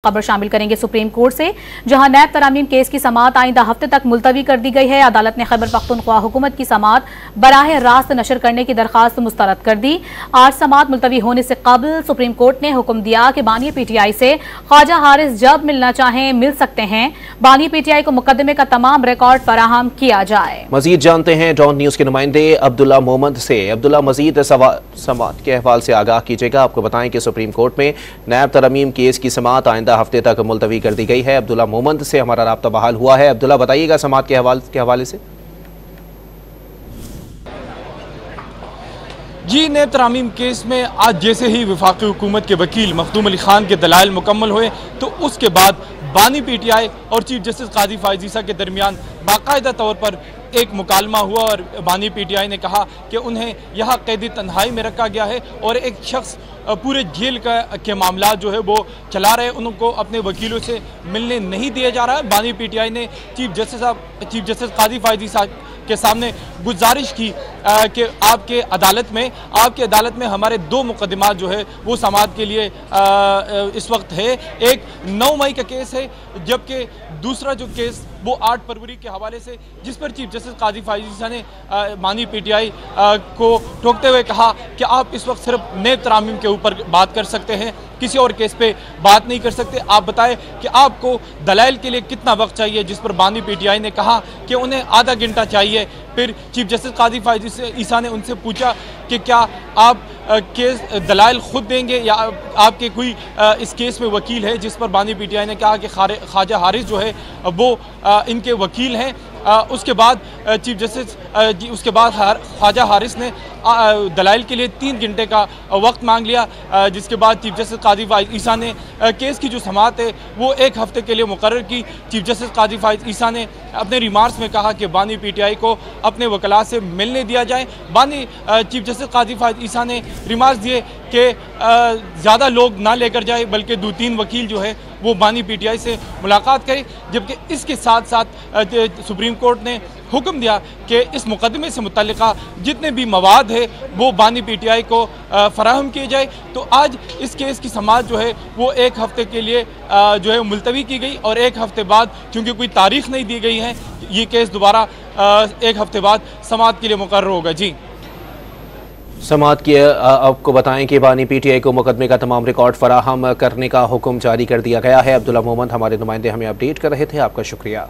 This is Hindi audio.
खबर शामिल करेंगे सुप्रीम कोर्ट से, जहां नैब तरामीम केस की समाअत आइंदा हफ्ते तक मुलतवी कर दी गई है। अदालत ने खैबर पख्तूनख्वा हुकूमत की समाअत बराह रास्त नशर करने की दरखास्त मुस्तरद कर दी। आज समाअत मुलतवी होने से कबल सुप्रीम कोर्ट ने हुक्म दिया कि बानी पीटीआई से ख्वाजा हारिस जब मिलना चाहें मिल सकते हैं। बानी पीटीआई को मुकदमे का तमाम रिकॉर्ड फराहम किया जाए। मजीद जानते हैं डॉन न्यूज के नुमाइंदे अब्दुल्ला मोहम्मद से। अब्दुल्ला, मजीद समाअत के अहवाल से आगाह कीजिएगा। आपको बताएं कि सुप्रीम कोर्ट में नैब तरामीम केस की समाअत आइंदा हफ्ते तक मुलतवी कर दी गई है। अब्दुल्ला मोहम्मद से हमारा राब्ता बहाल हुआ है। अब्दुल्ला, बताइएगा समाअत के हवाले से। जी, नैब तरामीम केस में आज जैसे ही वफाकी हुकूमत के वकील मखदूम अली खान के दलाइल मुकम्मल हुए तो उसके बाद बानी पीटीआई और चीफ जस्टिस काजी फायज ईसा के दरमियान बाकायदा तौर पर एक मुकालमा हुआ और बानी पीटीआई ने कहा कि उन्हें यहाँ कैदी तन्हाई में रखा गया है और एक शख्स पूरे जेल के मामला जो है वो चला रहे, उनको अपने वकीलों से मिलने नहीं दिया जा रहा है। बानी पीटीआई ने चीफ जस्टिस काजी फायज ईसा के सामने गुजारिश की कि आपके अदालत में हमारे दो मुकदमा जो है वो समाअत के लिए इस वक्त है। एक 9 मई का केस है, जबकि दूसरा जो केस वो 8 फरवरी के हवाले से, जिस पर चीफ जस्टिस काजी फायज ईसा ने बानी पीटीआई को टोकते हुए कहा कि आप इस वक्त सिर्फ नैब तरामीम के ऊपर बात कर सकते हैं, किसी और केस पे बात नहीं कर सकते। आप बताएं कि आपको दलाइल के लिए कितना वक्त चाहिए, जिस पर बानी पीटीआई ने कहा कि उन्हें आधा घंटा चाहिए। फिर चीफ जस्टिस काजी फायज ईसा ने उनसे पूछा कि क्या आप केस दलाइल खुद देंगे या आपके कोई इस केस में वकील है, जिस पर बानी पीटीआई ने कहा कि ख्वाजा हारिस जो है वो इनके वकील हैं। उसके बाद ख्वाजा हारिस ने दलाइल के लिए 3 घंटे का वक्त मांग लिया, जिसके बाद चीफ जस्टिस काजी फायज ईसा ने केस की जो समाअत है वो 1 हफ्ते के लिए मुकर्रर की। चीफ जस्टिस काजी फायज ईसा ने अपने रिमार्क्स में कहा कि बानी पीटीआई को अपने वकला से मिलने दिया जाए। चीफ जस्टिस काजी फायज ईसा ने रिमार्क्स दिए कि ज़्यादा लोग ना लेकर जाए, बल्कि 2-3 वकील जो है वो बानी पीटीआई से मुलाकात करें। जबकि इसके साथ साथ सुप्रीम कोर्ट ने हुक्म दिया कि इस मुकदमे से मुतल्लिका जितने भी मवाद है वो बानी पीटीआई को फराहम किए जाए। तो आज इस केस की समाअत जो है वो 1 हफ्ते के लिए जो है मुलतवी की गई और 1 हफ्ते बाद, क्योंकि कोई तारीख नहीं दी गई है, ये केस दोबारा 1 हफ्ते बाद समाअत के लिए मुकर्रर होगा। जी, समाअत की आपको बताएं कि बानी पीटीआई को मुकदमे का तमाम रिकॉर्ड फराहम करने का हुक्म जारी कर दिया गया है। अब्दुल्ला मोहम्मद हमारे नुमाइंदे हमें अपडेट कर रहे थे। आपका शुक्रिया।